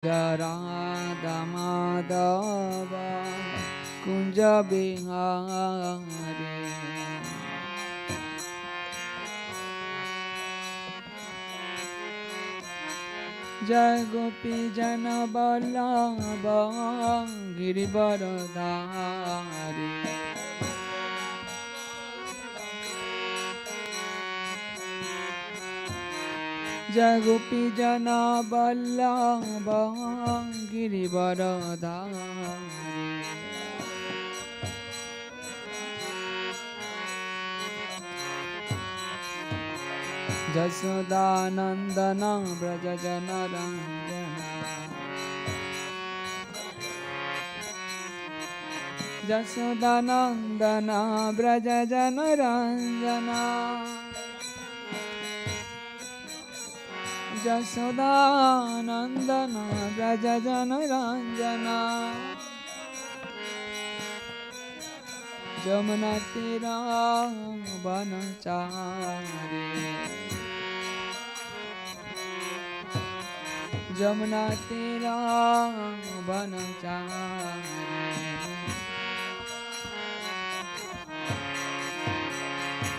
Radha Madhava Kunja Bihari. Jai Gopi Jana Vallabha Girivaradhari. Jai Gopi Jana Vallabha Girivaradhari. Jasodanandana Braja Jana Ranjana. Jasodanandana Braja Jana Ranjana. Jasodanandana Braja Jana Ranjana. Jamuna Tira Vanachari. Jamuna Tira Vanachari.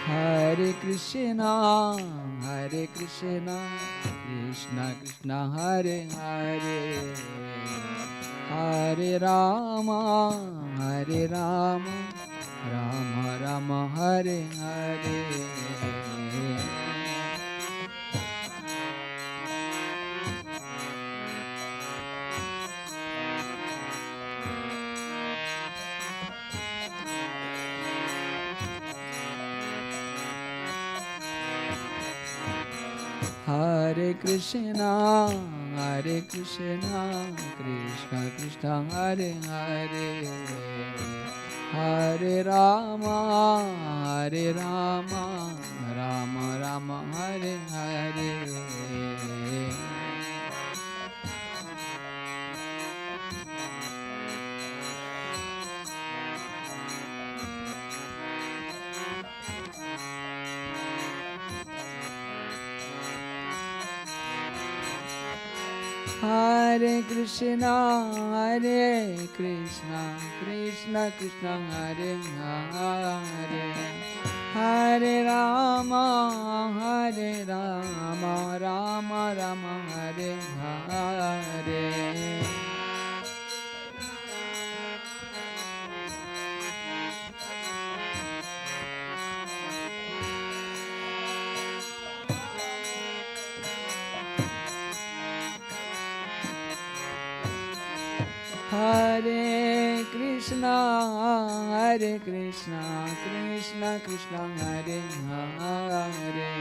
Hare Krishna, Hare Krishna, Krishna Krishna, Hare Hare, Hare Rama, Hare Rama, Rama Rama, Hare Hare. Hare Krishna, Hare Krishna, Krishna Krishna, Hare Hare, Hare Rama, Hare Rama, Rama Rama, Hare Hare. Hare Krishna, Hare Krishna, Krishna Krishna, Hare Hare, Hare Rama, Hare Rama, Rama Rama, Hare Hare. Hare Krishna, Hare Krishna, Krishna Krishna, Hare Hare,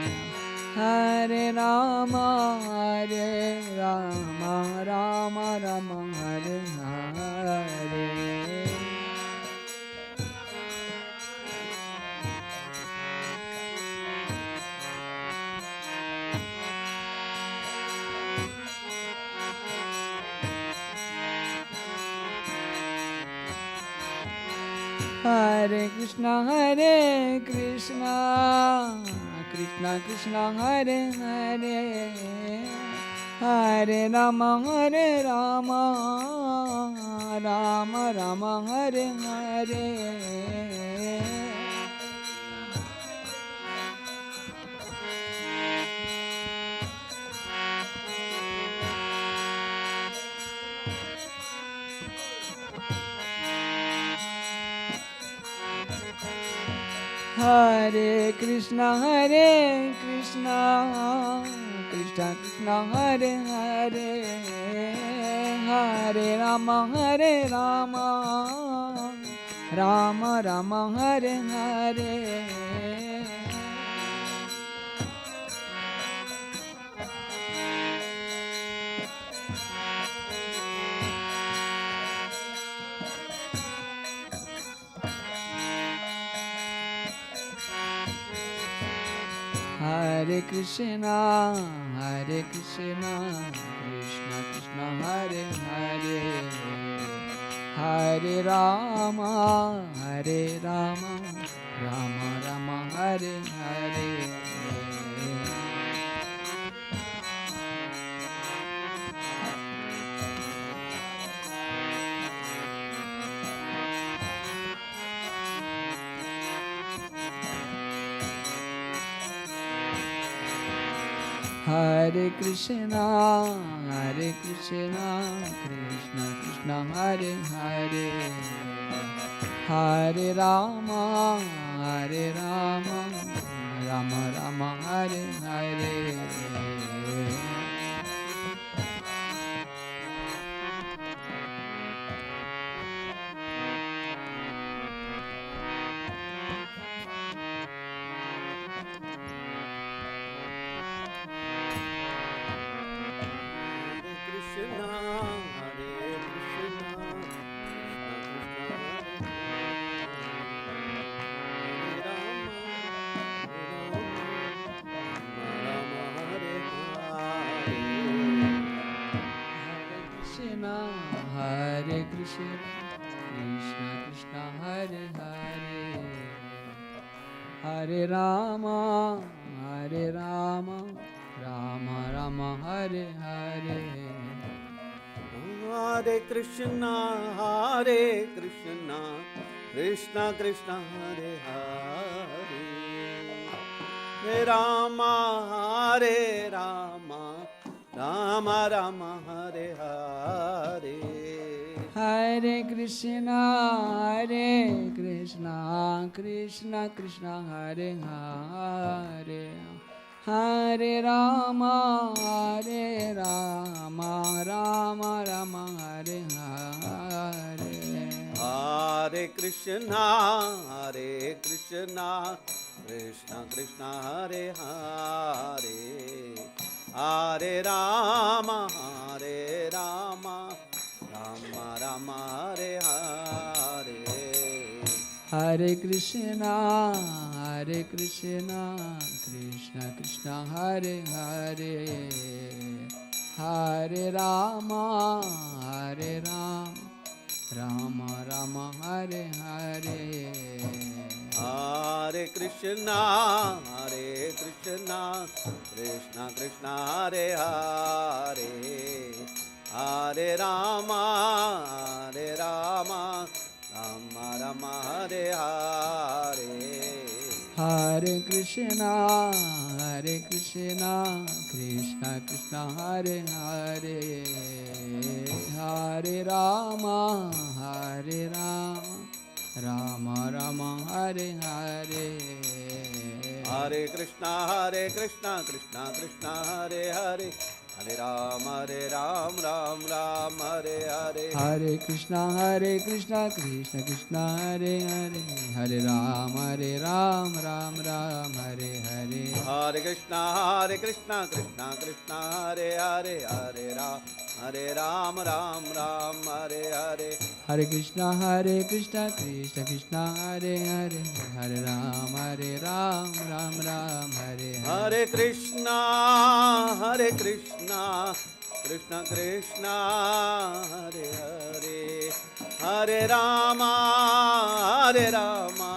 Hare Rama, Hare Rama, Rama Rama, Hare Hare. Hare Krishna, Hare Krishna, Krishna Krishna, Hare Hare, Hare Rama, Hare Rama, Rama Rama, Hare Hare. Hare Krishna, Hare Krishna, Krishna Krishna, Hare Hare, Hare Rama, Hare Rama, Rama Rama, Hare Hare. Hare Krishna, Hare Krishna, Krishna Krishna, Hare Hare, Hare Rama, Hare Rama, Rama Rama, Hare Hare. Hare Krishna, Krishna Krishna Hare Hare, Hare Rama, Rama Rama Hare Hare. Hare Krishna, Krishna Krishna Hare Hare, Hare Rama, Rama Rama Hare Hare. Hare Krishna, Krishna Krishna Hare Hare, Hare Rama, Rama Rama Hare Hare. Hare Krishna, Krishna Krishna Hare Hare, Hare Rama, Rama Rama Hare Hare. Hare Krishna, Krishna Krishna Hare Hare, Hare Rama, Rama Rama Hare Hare. Hare Krishna, Krishna Krishna Hare Hare, Hare Rama, Rama Rama Hare Hare. Hare Krishna, Krishna Krishna Hare Hare, Hare Rama, Rama Rama Hare Hare. Hare Krishna, Krishna Krishna Hare Hare, Hare Rama, Rama Rama Hare Hare. Hare Krishna, Krishna Hare Hare, Hare Rama, Ram Hare Hare. Hare Krishna, Krishna Krishna Hare Hare, Hare Rama, Ram Hare Hare. Hare Krishna, Krishna Hare Hare, Hare Ram Hare Hare. Hare Krishna, Krishna Krishna Hare Hare, Hare Rama, Ram Hare Hare. Hare Krishna, Krishna Krishna Hare Hare, Hare Rama,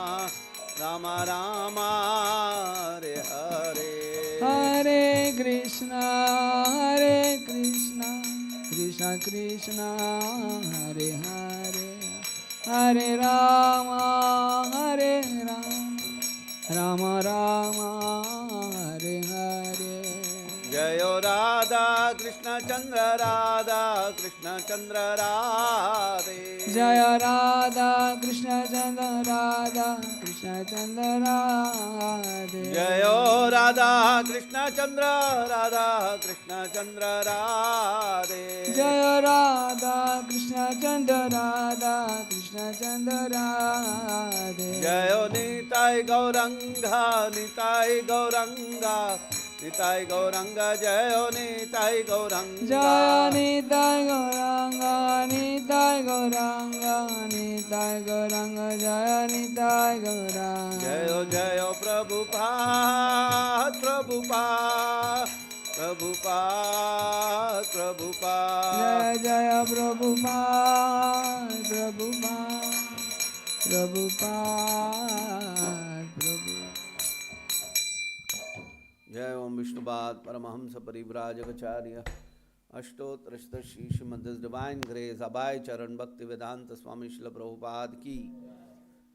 Rama Hare Hare. Hare Krishna, Krishna Krishna Hare Hare, Hare Rama, Rama Hare Hare. Jayo Radha Krishna Chandra Radhe. Jaya Radha Krishna Chandra Radhe. Jayo Radha Krishna Chandra Radhe. Jaya Radha Krishna Chandra Radhe. Jayo Nitai Gauranga, Nitai Gauranga, Jayo Nitai Gauranga. Jaya Nitai Gauranga, Jaya Nitai Gauranga. Jayo Prabhupada, Jaya Prabhupada. जय ओम Vishnupad Paramhans परिव्राजकाचार्य अष्टोत्तर Shrimad divine grace अबाय चरण भक्ति वेदांत स्वामी श्रील प्रभुपाद की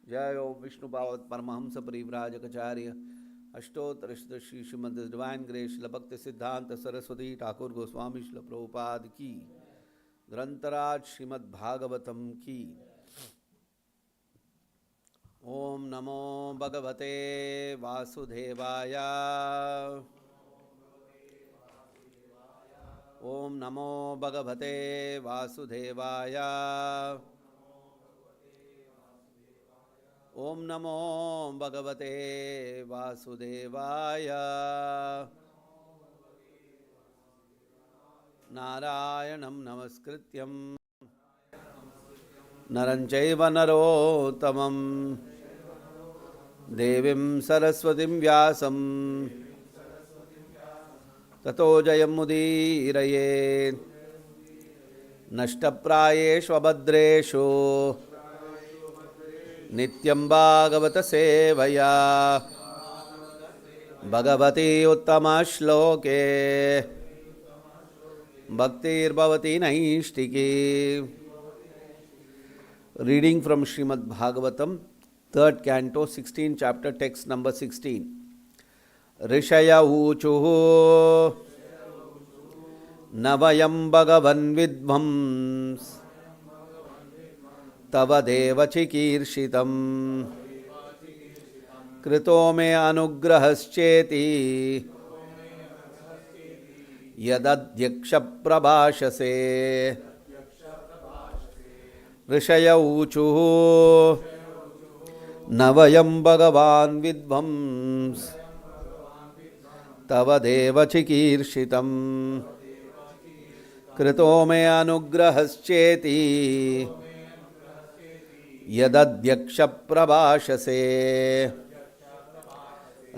जय। ओम Vishnupad Paramhans परिव्राजकाचार्य अष्टोत्तर Shri Shrimad divine grace शिल भक्ति सिद्धांत सरस्वती ठाकुर गोस्वामी शिल प्रभुपाद की, ग्रंथराज श्रीमद् भागवतम की। ओम नमो भगवते वासुदेवाय। ओम नमो भगवते वासुदेवाय। ओम नमो भगवते वासुदेवाय। नारायणं नमस्कृत्यं नरं चैव नरोत्तमं देवीं सरस्वतीं व्यासं ततो जयमुदीरयेत्। नष्टप्रायेषु अभद्रेषु नित्यं भागवत सेवया Bhagwati उत्तमश्लोके भक्तिर्भवति नैष्टिकी। Reading from Srimad Bhagavatam, 3rd canto, 16th chapter, text number 16. Rishaya uchuhu navayam bhagavan vidvams tava deva chikirshitam krito me anugrahascheti yadadyaksha prabhashase. ऋषय ऊचुः नवयं भगवान् विद्वंस् तव देव चिकीर्षितं कृतो मे अनुग्रहश्चेति यदध्यक्ष प्रभाषसे।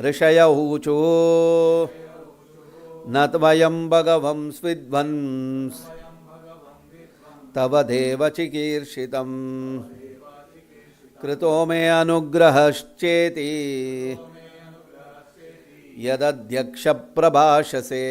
ऋषय ऊचुः न त्वयं भगवंस् विद्वंस् तव देव चिकीर्षितं कृतो मे अनुग्रहश्चेति यदध्यक्ष प्रभाषसे।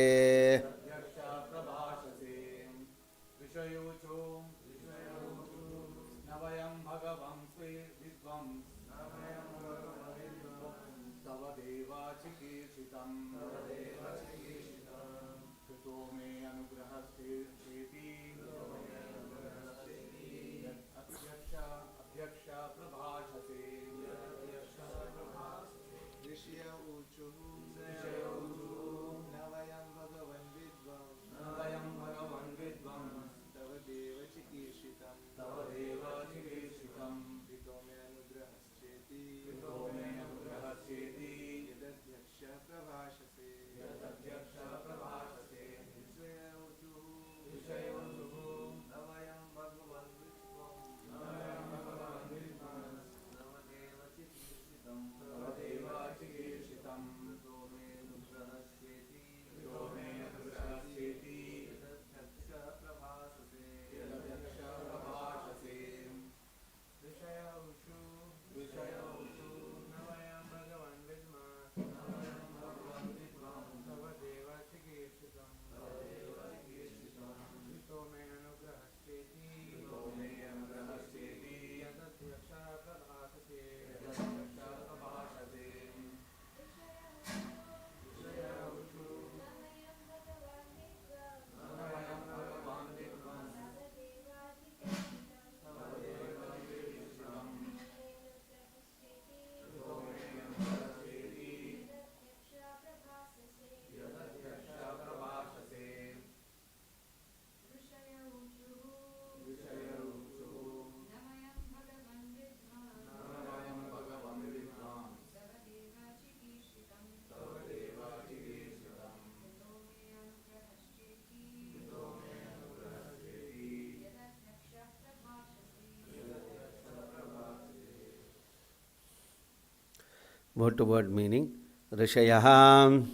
Word to word meaning. Rishayah,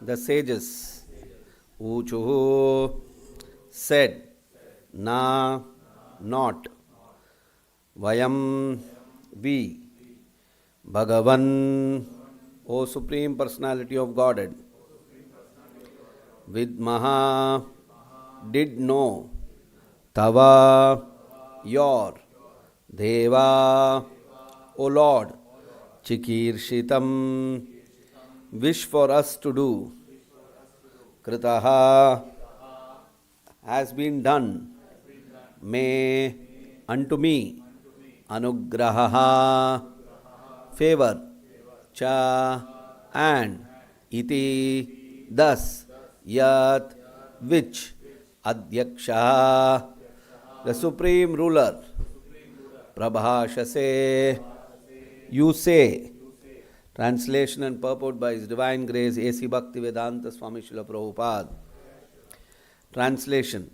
the sages. Uchuhu, said. Na, not. Vayam, we. Bhagavan, O Supreme Personality of Godhead. Vidmaha, did know. Tava, your. Deva, O Lord. Chikirshitam, wish for us to do. Kritaha has been done. Me unto me. Anugraha favor. Cha and iti thus. Yat which. Adyaksha the supreme ruler. Prabhashase you say. Translation and purport by His Divine Grace A.C. Bhaktivedanta Swami Srila Prabhupada. Translation.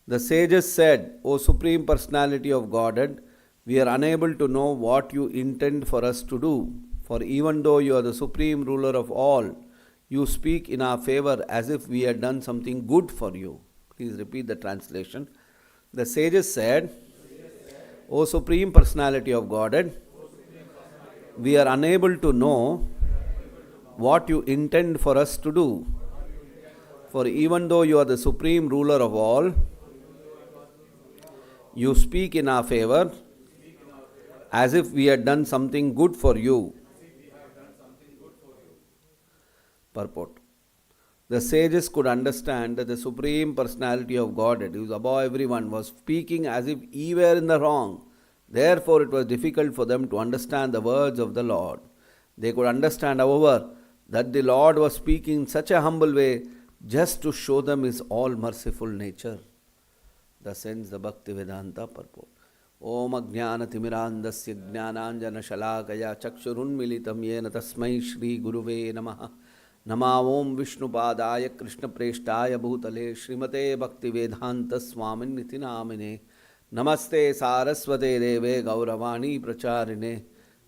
The sages said, O Supreme Personality of Godhead, we are unable to know what you intend for us to do. For even though you are the Supreme Ruler of all, you speak in our favor as if we had done something good for you. Please repeat the translation. The sages said, O Supreme Personality of Godhead, we are unable to know what you intend for us to do. For even though you are the Supreme Ruler of all, you speak in our favor as if we had done something good for you. Purport. The sages could understand that the Supreme Personality of Godhead, who is above everyone, was speaking as if he were in the wrong. Therefore, it was difficult for them to understand the words of the Lord. They could understand, however, that the Lord was speaking in such a humble way just to show them His all-merciful nature. Thus ends the Bhaktivedanta purport. Om Ajnana Timirandasya Jnananjana Shalakaya Chakshurunmilitam Yena Tasmai Shri Guruve Namaha. Nama Om Vishnupadaya Krishna Preshtaya Bhutale Srimate Bhaktivedanta Swamin Niti Namine. Namaste Saraswate Deve Gauravani Pracharine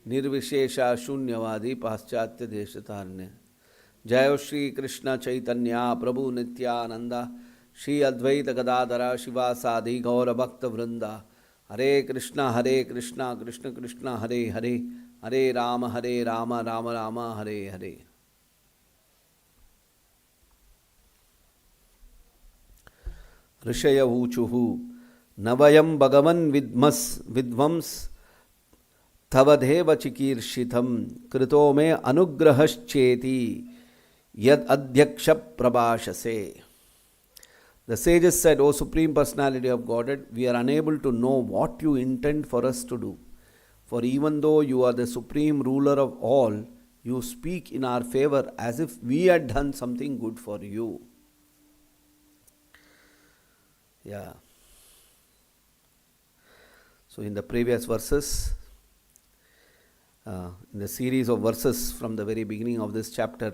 Nirvishesha Shunyavadi Paschatya Deshatarne. Jai Shri Krishna Chaitanya Prabhu Nityananda Shri Advaita Gadadara Shiva Sadi Gaura Bhakta Vrinda. Hare Krishna Krishna Krishna Hare Hare Hare Rama Rama Rama Hare Hare. Rishaya Uchuhu Navayam Bhagavan Vidvams Tavadheva Chikirshitam Krito me Anugrahascheti Yad Adhyaksha Prabhashase. The sages said, O Supreme Personality of Godhead, we are unable to know what you intend for us to do. For even though you are the Supreme Ruler of all, you speak in our favor as if we had done something good for you. Yeah. So in the previous verses, in the series of verses from the very beginning of this chapter,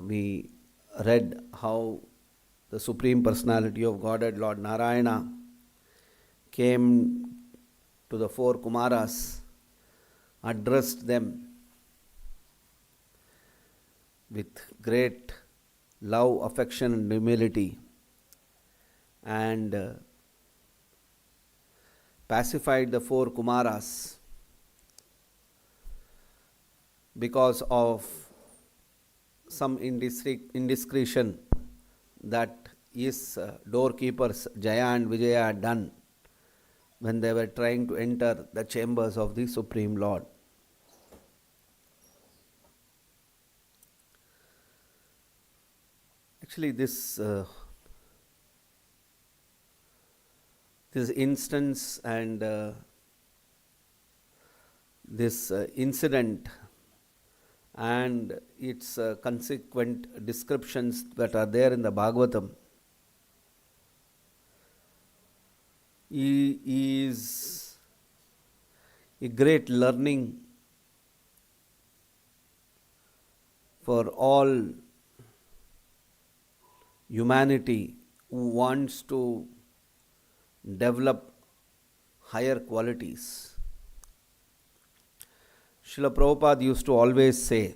we read how the Supreme Personality of Godhead, Lord Narayana, came to the four Kumaras, addressed them with great love, affection and humility, and pacified the four Kumaras because of some indiscretion that his doorkeepers Jaya and Vijaya had done when they were trying to enter the chambers of the Supreme Lord. Actually, this instance and this incident and its consequent descriptions that are there in the Bhagavatam is a great learning for all humanity who wants to develop higher qualities. Srila Prabhupada used to always say,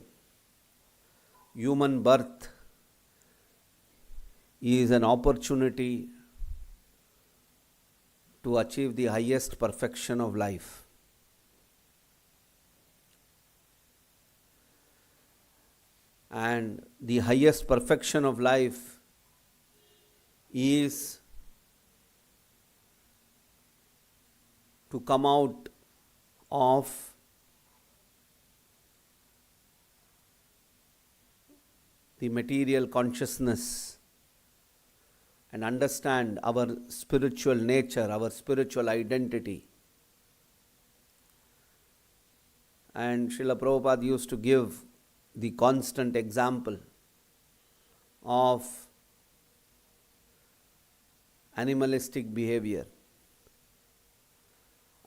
human birth is an opportunity to achieve the highest perfection of life. And the highest perfection of life is to come out of the material consciousness and understand our spiritual nature, our spiritual identity. And Srila Prabhupada used to give the constant example of animalistic behavior.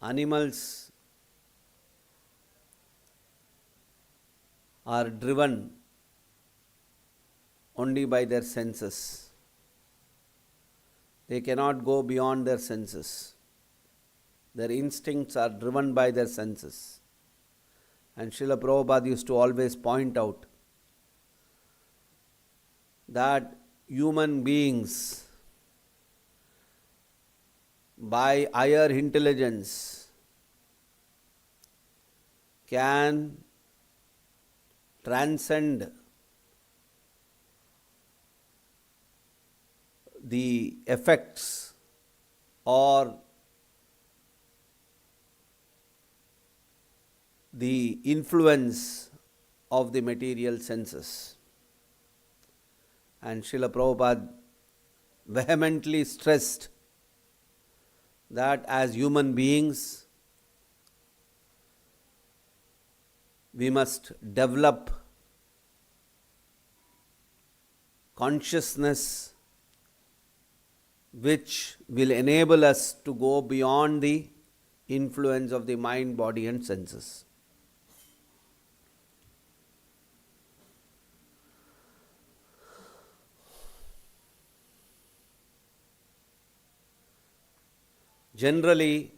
Animals are driven only by their senses. They cannot go beyond their senses. Their instincts are driven by their senses. And Srila Prabhupada used to always point out that human beings, by higher intelligence, can transcend the effects or the influence of the material senses. And Srila Prabhupada vehemently stressed that as human beings, we must develop consciousness which will enable us to go beyond the influence of the mind, body and senses. Generally,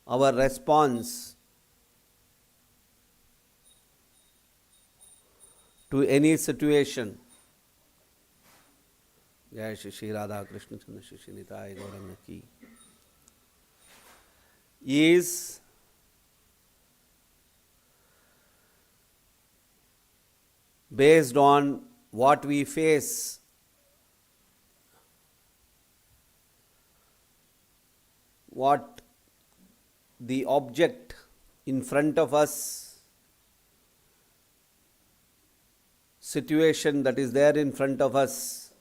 our response to any situation, Jai Shri Shri Radha Krishna Chandra Shri Shri Nitai Gauranga Ki, is based on what we face, what the object in front of us, situation that is there in front of us,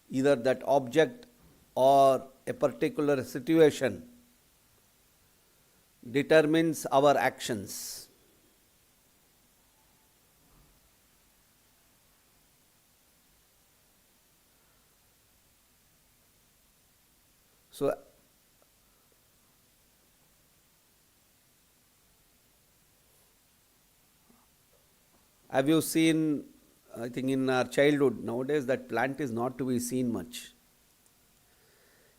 either that object or a particular situation determines our actions. So, have you seen, I think in our childhood, nowadays that plant is not to be seen much.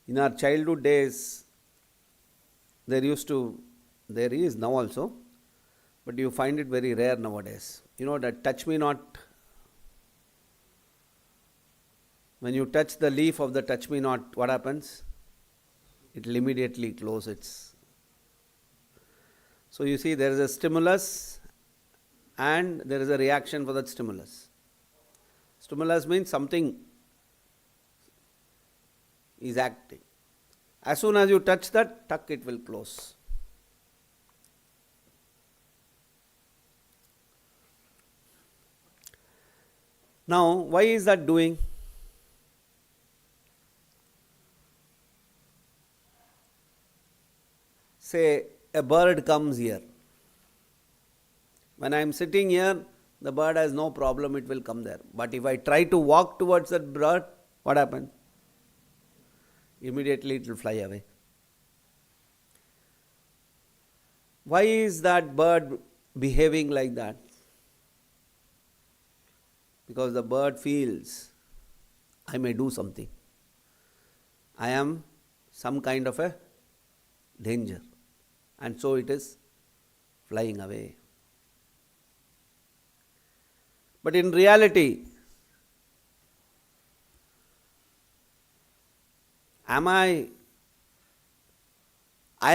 In our childhood days, there is now also, but you find it very rare nowadays. You know that touch me not, when you touch the leaf of the touch me not, what happens? It will immediately close its. So you see there is a stimulus and there is a reaction for that stimulus. Stimulus means something is acting. As soon as you touch that, tuck, it will close. Now, why is that doing? Say a bird comes here. When I am sitting here, the bird has no problem, it will come there. But if I try to walk towards that bird, what happens? Immediately it will fly away. Why is that bird behaving like that? Because the bird feels, I may do something. I am some kind of a danger. And so it is flying away. But in reality, I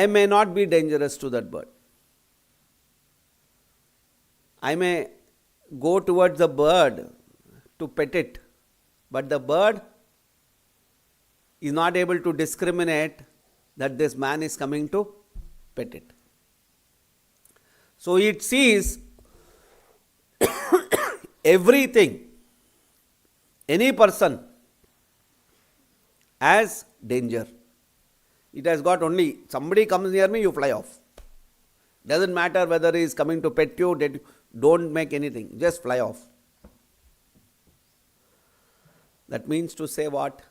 may not be dangerous to that bird. I may go towards the bird to pet it, but the bird is not able to discriminate that this man is coming to pet it. So it sees everything, any person has danger. It has got only, somebody comes near me, you fly off. Doesn't matter whether he is coming to pet you, don't make anything, just fly off. That means to say what?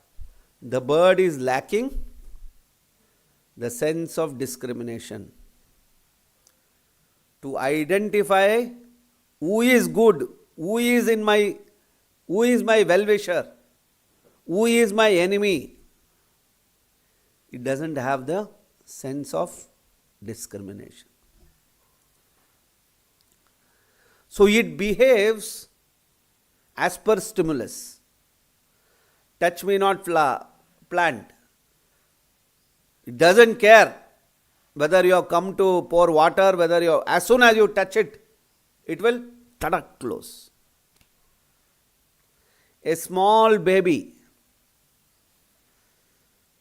The bird is lacking the sense of discrimination. To identify who is good, who is my well-wisher, who is my enemy. It doesn't have the sense of discrimination. So it behaves as per stimulus. Touch me not plant. It doesn't care whether you have come to pour water, as soon as you touch it, it will close. A small baby,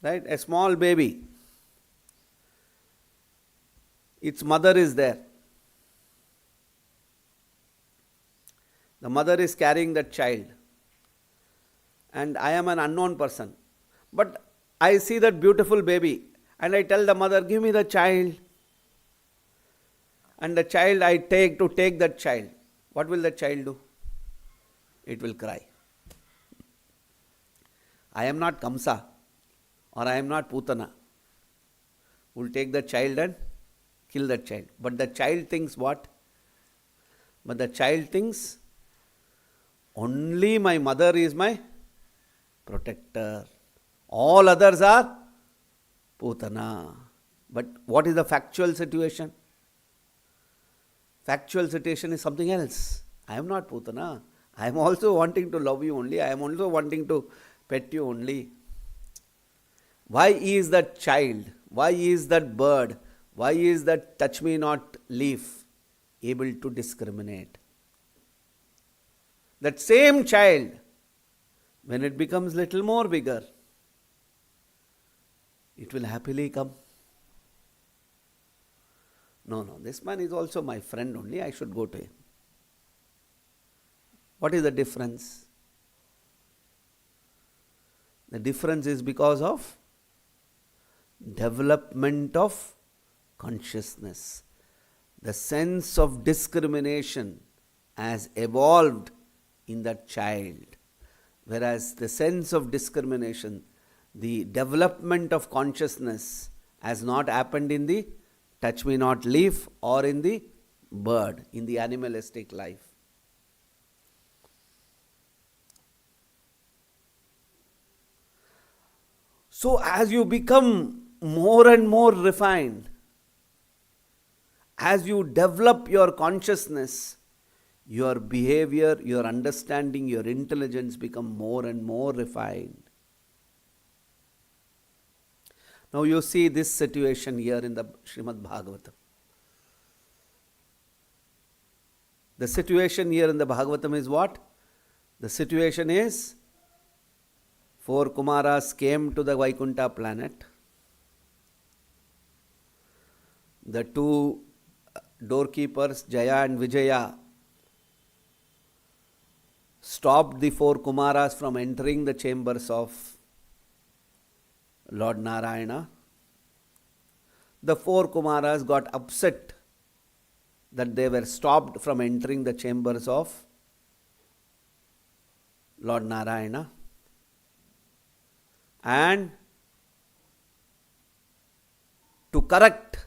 right? A small baby, its mother is there. The mother is carrying that child. And I am an unknown person. But I see that beautiful baby and I tell the mother, give me the child. And the child I take that child. What will the child do? It will cry. I am not Kamsa or I am not Putana. Will take the child and kill that child. But the child thinks what? But the child thinks only my mother is my protector. All others are Putana. But what is the factual situation? Factual situation is something else. I am not Putana. I am also wanting to love you only. I am also wanting to pet you only. Why is that child? Why is that bird? Why is that touch me not leaf able to discriminate? That same child, when it becomes little more bigger, it will happily come. No, this man is also my friend only, I should go to him. What is the difference? The difference is because of development of consciousness. The sense of discrimination has evolved in that child. Whereas the sense of discrimination, the development of consciousness has not happened in the touch me not leaf or in the bird, in the animalistic life. So as you become more and more refined, as you develop your consciousness, your behavior, your understanding, your intelligence become more and more refined. Now you see this situation here in the Srimad Bhagavatam. The situation here in the Bhagavatam is what? The situation is 4 Kumaras came to the Vaikuntha planet. The 2 doorkeepers, Jaya and Vijaya, stopped the 4 Kumaras from entering the chambers of Lord Narayana. The 4 Kumaras got upset that they were stopped from entering the chambers of Lord Narayana. And to correct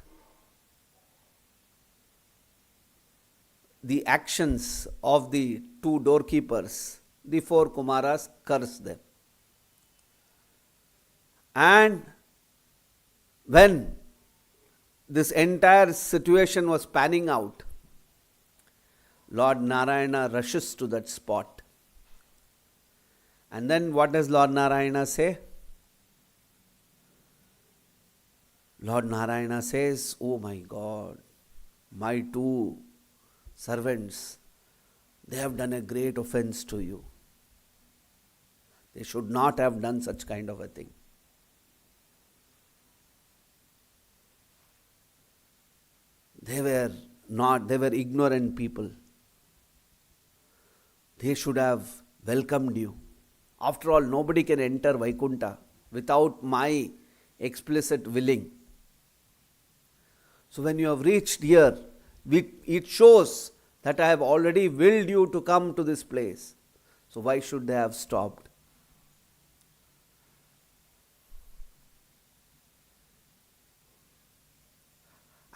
the actions of the 2 doorkeepers, the 4 Kumaras cursed them. And when this entire situation was panning out, Lord Narayana rushes to that spot. And then what does Lord Narayana say? Lord Narayana says, oh my God, my 2 servants, they have done a great offense to you. They should not have done such kind of a thing. They were ignorant people. they should have welcomed you. After all, nobody can enter Vaikuntha without my explicit willing. So when you have reached here, it shows that I have already willed you to come to this place. So why should they have stopped?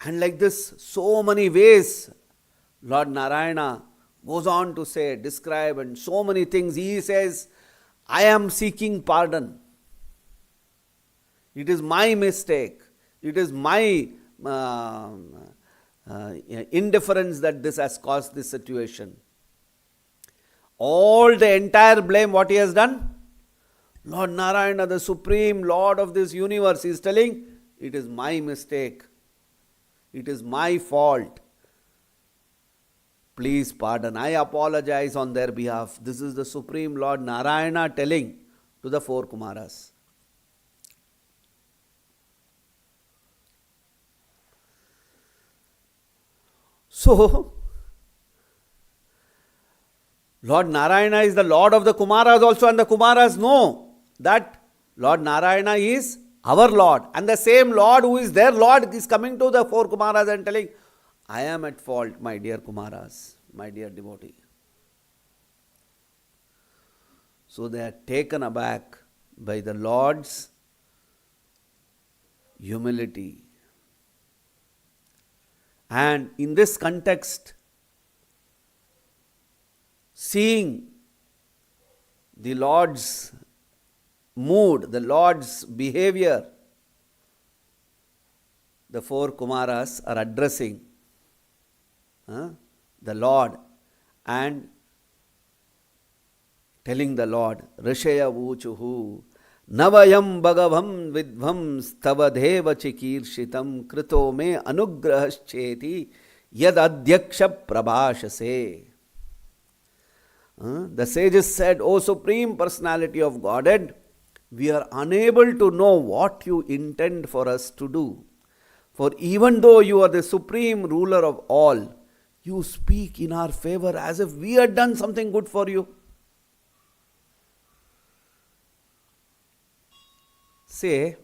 And like this, so many ways, Lord Narayana goes on to say, describe, and so many things. He says, I am seeking pardon. It is my mistake. It is my indifference that this has caused this situation. All the entire blame, what he has done? Lord Narayana, the Supreme Lord of this universe, is telling, it is my mistake. It is my fault. Please pardon. I apologize on their behalf. This is the Supreme Lord Narayana telling to the four Kumaras. So, Lord Narayana is the Lord of the Kumaras also, and the Kumaras know that Lord Narayana is our Lord. And the same Lord who is their Lord is coming to the four Kumaras and telling, I am at fault, my dear Kumaras, my dear devotee. So they are taken aback by the Lord's humility. And in this context, seeing the Lord's mood, the Lord's behavior, the four Kumaras are addressing the Lord and telling the Lord, Rishaya Vuchuhu, Navayam Bhagavam Vidvam Stavadeva Chikirshitam Krito Me Anugrahascheti Yad Adyaksha Prabhashase. The sages said, O Supreme Personality of Godhead, we are unable to know what you intend for us to do. For even though you are the supreme ruler of all, you speak in our favor as if we had done something good for you. Say,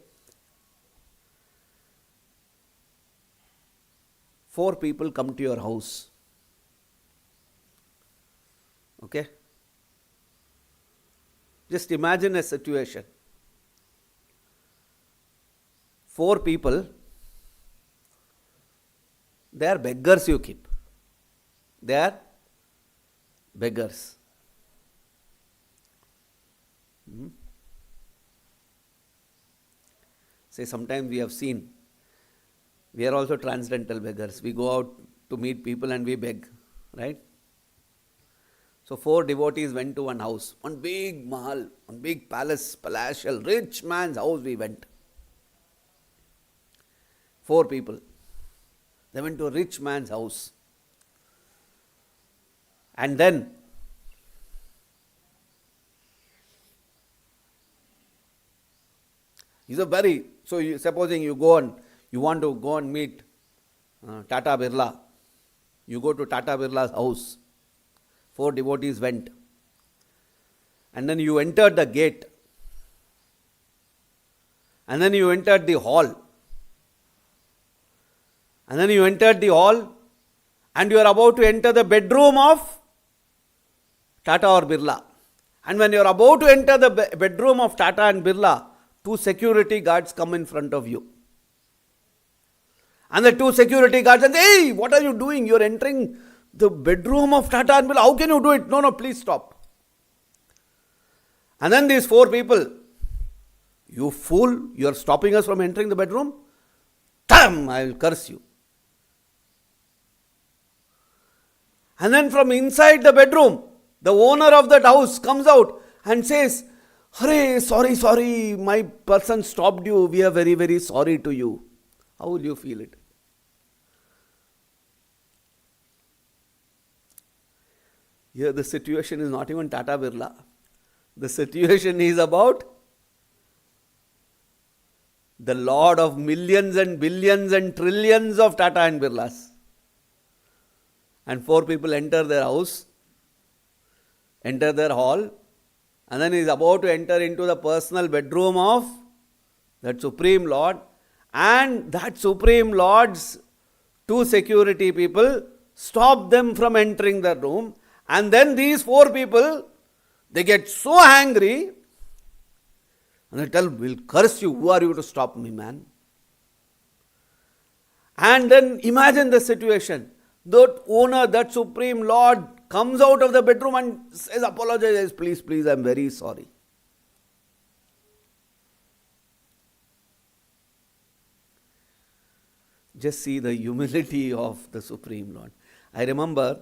4 people come to your house. Okay? Just imagine a situation. 4 people, they are beggars you keep. They are beggars. Say, sometimes we have seen, we are also transcendental beggars. We go out to meet people and we beg, right? So 4 devotees went to one house, one big mahal, one big palace, palatial, rich man's house we went. 4 people. They went to a rich man's house. And then supposing you want to go and meet Tata Birla. You go to Tata Birla's house. 4 devotees went. And then you entered the gate. And then you entered the hall. And then you entered the hall. And you are about to enter the bedroom of Tata or Birla. And when you are about to enter the bedroom of Tata and Birla, 2 security guards come in front of you. And the 2 security guards say, hey, what are you doing? You are entering the bedroom of Tata and Birla. How can you do it? No, please stop. And then these 4 people, you fool, you are stopping us from entering the bedroom? Damn, I will curse you. And then from inside the bedroom, the owner of that house comes out and says, Hare, sorry, my person stopped you. We are very, very sorry to you. How will you feel it? Here the situation is not even Tata Birla. The situation is about the Lord of millions and billions and trillions of Tata and Birlas. And 4 people enter their house enter their hall, and then he is about to enter into the personal bedroom of that Supreme Lord, and that Supreme Lord's two security people stop them from entering the room, and then these four people, they get so angry, and they tell, we'll curse you, who are you to stop me, man? And then imagine the situation. That owner, that Supreme Lord comes out of the bedroom and says, apologizes, please, please, I'm very sorry. Just see the humility of the Supreme Lord. I remember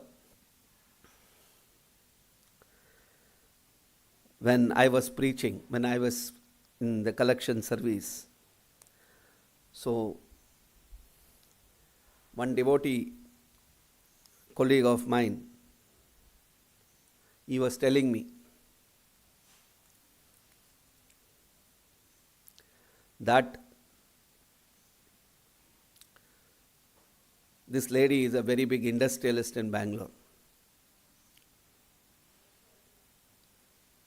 when I was preaching, when I was in the collection service. So, one devotee, colleague of mine, he was telling me that this lady is a very big industrialist in Bangalore.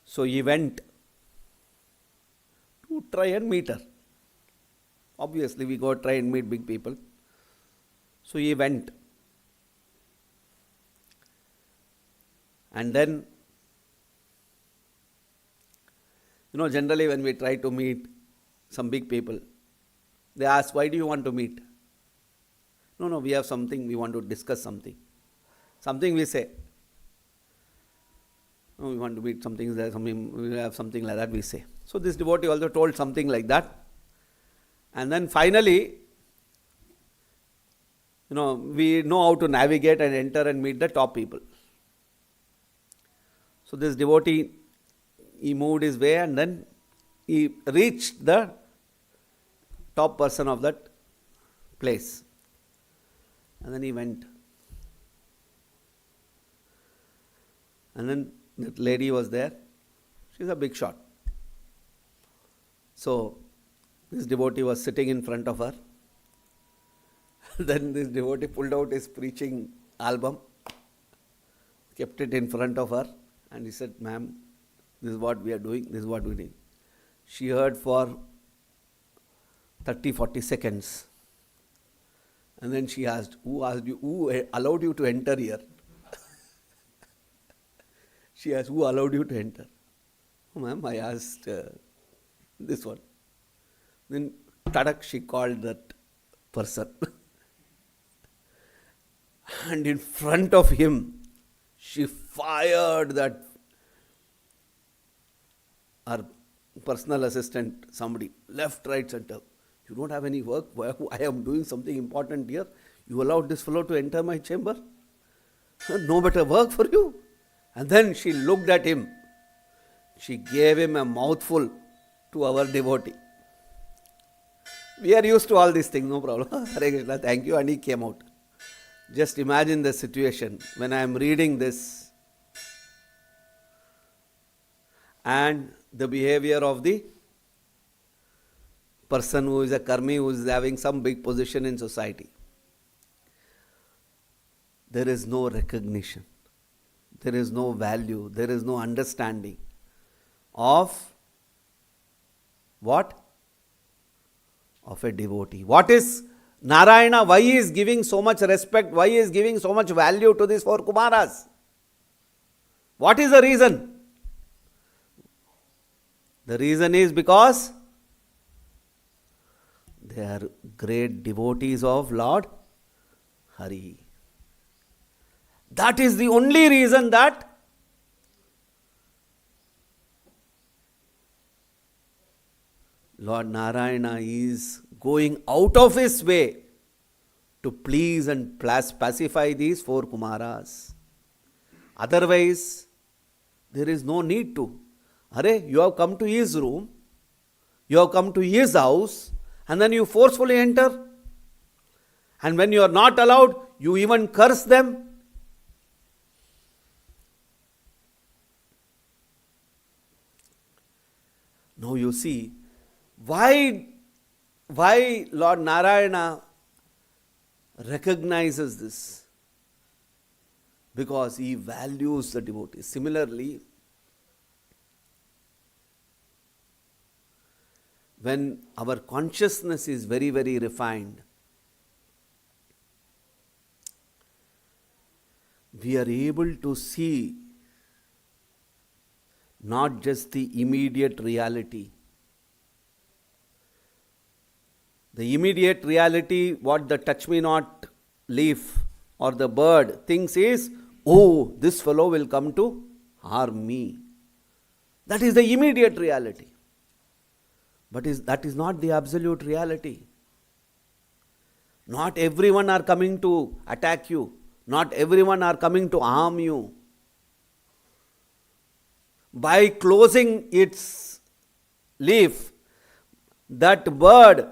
So he went to try and meet her. Obviously, we go try and meet big people. So he went. And then, generally when we try to meet some big people, they ask, why do you want to meet? No, we have something, we want to discuss something. Something we say. No, we want to meet something, we have something like that we say. So this devotee also told something like that. And then finally, we know how to navigate and enter and meet the top people. So this devotee, he moved his way and then he reached the top person of that place. And then he went. And then that lady was there. She's a big shot. So this devotee was sitting in front of her. Then this devotee pulled out his preaching album, kept it in front of her, and he said, ma'am, this is what we are doing, this is what we are doing. She heard for 30-40 seconds. And then she asked, who allowed you to enter here? She asked, who allowed you to enter? Oh, ma'am, I asked this one. Then, tadak, she called that person. And in front of him, she fired that, her personal assistant, somebody, left, right, center. You don't have any work? I am doing something important here. You allowed this fellow to enter my chamber? No better work for you. And then she looked at him. She gave him a mouthful to our devotee. We are used to all these things, no problem. Hare Krishna, thank you. And he came out. Just imagine the situation when I am reading this and the behavior of the person who is a karmi, who is having some big position in society. There is no recognition. There is no value. There is no understanding of what? Of a devotee. What is Narayana? Why he is giving so much respect? Why he is giving so much value to these four Kumaras? What is the reason? The reason is because they are great devotees of Lord Hari. That is the only reason that Lord Narayana is going out of his way to please and pacify these four Kumaras. Otherwise, there is no need to. You have come to his room, you have come to his house, and then you forcefully enter. And when you are not allowed, you even curse them. Now you see, why Lord Narayana recognizes this? because he values the devotees. Similarly, when our consciousness is very, very refined, we are able to see not just the immediate reality. The immediate reality, what the touch me not leaf or the bird thinks is, oh, this fellow will come to harm me. That is the immediate reality. But that is not the absolute reality. Not everyone are coming to attack you. Not everyone are coming to harm you. By closing its leaf, that bird,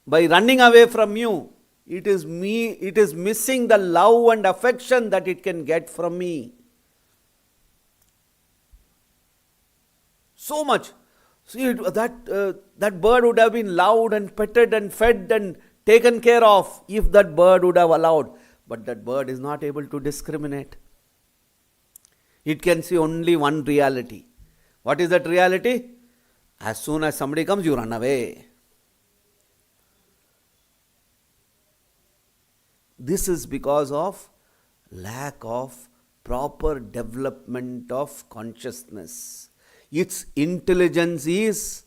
by running away from you, it is missing the love and affection that it can get from me. So much. See, that bird would have been loved and petted and fed and taken care of if that bird would have allowed. But that bird is not able to discriminate. It can see only one reality. What is that reality? As soon as somebody comes, you run away. This is because of lack of proper development of consciousness. Its intelligence is,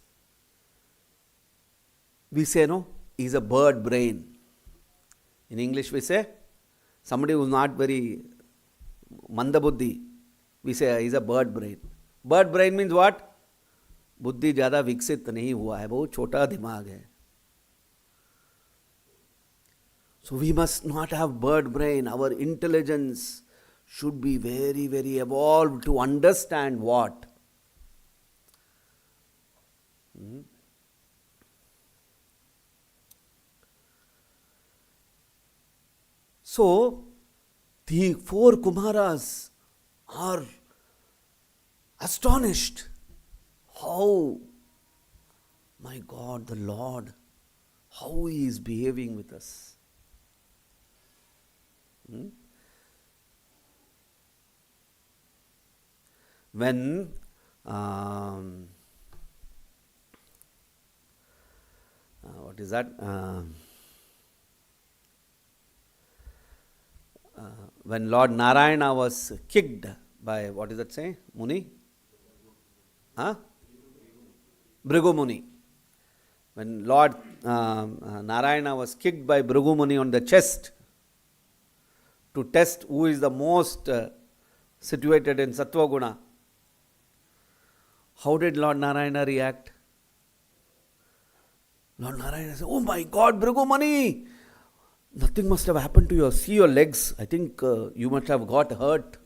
we say, no, is a bird brain. In English we say, somebody who is not very mandabuddhi, we say is a bird brain. Bird brain means what? बुद्धि ज़्यादा विकसित नहीं हुआ है, बहुत छोटा दिमाग है. So we must not have bird brain. Our intelligence should be very, very evolved to understand what? So, the four Kumaras are astonished. How, my God, the Lord, how He is behaving with us. When what is that? When Lord Narayana was kicked by, what does that say? Muni? Bhrigu Muni. When Lord Narayana was kicked by Bhrigu Muni on the chest to test who is the most situated in Sattva Guna, how did Lord Narayana react? Lord Narayana said, oh my God, Bhrigu Muni, nothing must have happened to you. See your legs. I think you must have got hurt.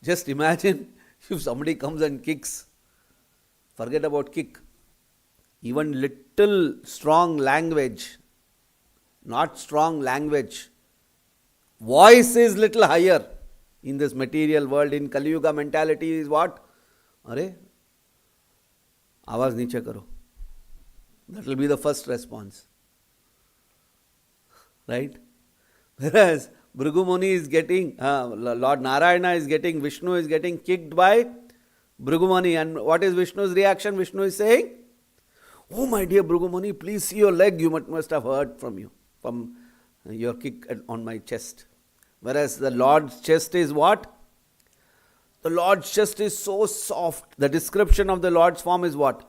Just imagine if somebody comes and kicks. Forget about kick. Even little strong language, not strong language. Voice is little higher in this material world. In Kali Yuga mentality is what? Arey, आवाज नीचे करो. That will be the first response. Right? Whereas Bhrigu Muni is getting, Lord Narayana is getting, Vishnu is getting kicked by Bhrigu Muni. And what is Vishnu's reaction? Vishnu is saying, oh my dear Bhrigu Muni, please see your leg, you must have hurt from your kick on my chest. Whereas the Lord's chest is what? The Lord's chest is so soft. The description of the Lord's form is what?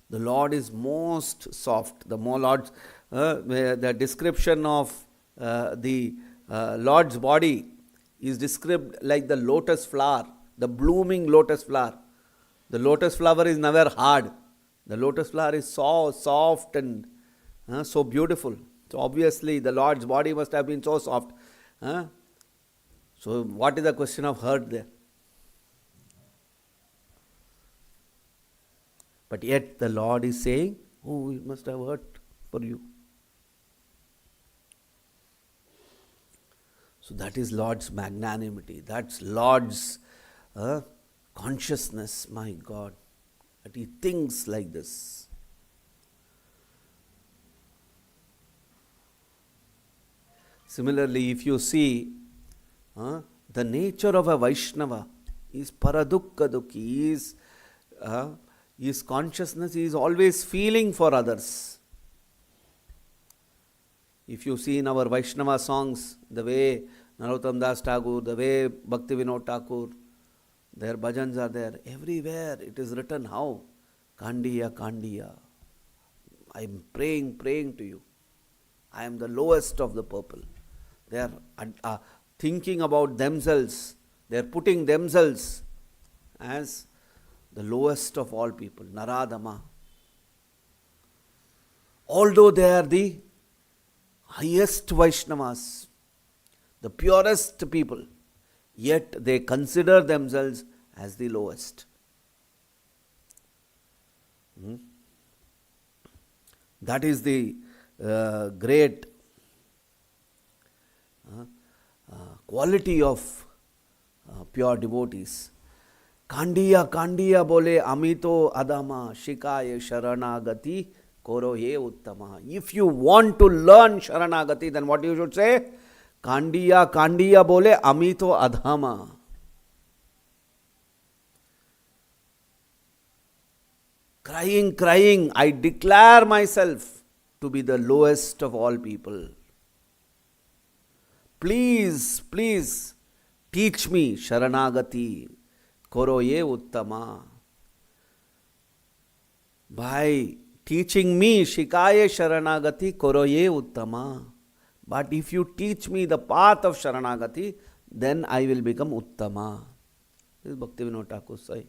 The Lord is most soft. The description of the Lord's body is described like the lotus flower, the blooming lotus flower. The lotus flower is never hard. The lotus flower is so soft and so beautiful. So obviously the Lord's body must have been so soft. So what is the question of hurt there? But yet the Lord is saying, oh, it must have hurt for you. So that is Lord's magnanimity. That's Lord's consciousness, my God. That He thinks like this. Similarly, if you see the nature of a Vaishnava is paradukka dukhi, his consciousness is always feeling for others. If you see in our Vaishnava songs, the way Narottam Das Thakur, the way Bhakti Vinod Thakur, their bhajans are there. Everywhere it is written how? Kandiya, Kandiya. I am praying to you. I am the lowest of the people. They are thinking about themselves. They are putting themselves as the lowest of all people. Naradama. Although they are the highest Vaishnavas, the purest people, yet they consider themselves as the lowest. That is the great quality of pure devotees. Kandiya, Kandiya bole amito adama shikaye sharanagati koro ye uttama. If you want to learn sharanagati, then what you should say? Kandiya, Kandiya bole amito adhama. Crying, I declare myself to be the lowest of all people. Please, teach me sharanagati, koro ye uttama. By teaching me shikaye sharanagati, koro ye uttama. But if you teach me the path of sharanagati, then I will become uttama. This is Bhakti Vinod Thakur say.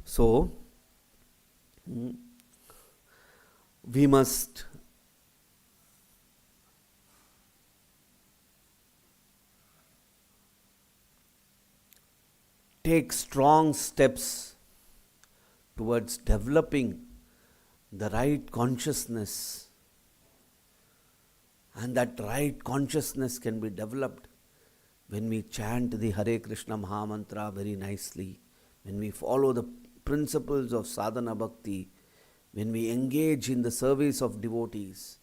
So, we must take strong steps towards developing the right consciousness. And that right consciousness can be developed when we chant the Hare Krishna Mahamantra very nicely, when we follow the principles of sadhana bhakti, when we engage in the service of devotees,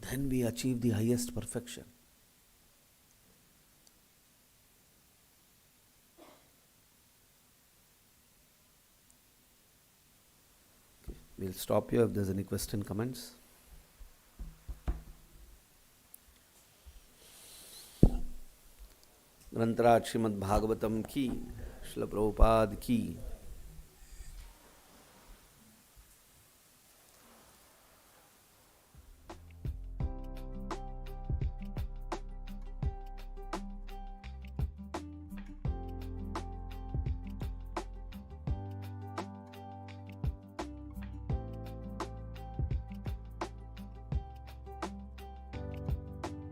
then we achieve the highest perfection. Okay, we'll stop here if there's any question, comments. ग्रंथराज Shrimad Bhagavatam की, श्रील प्रभुपाद की.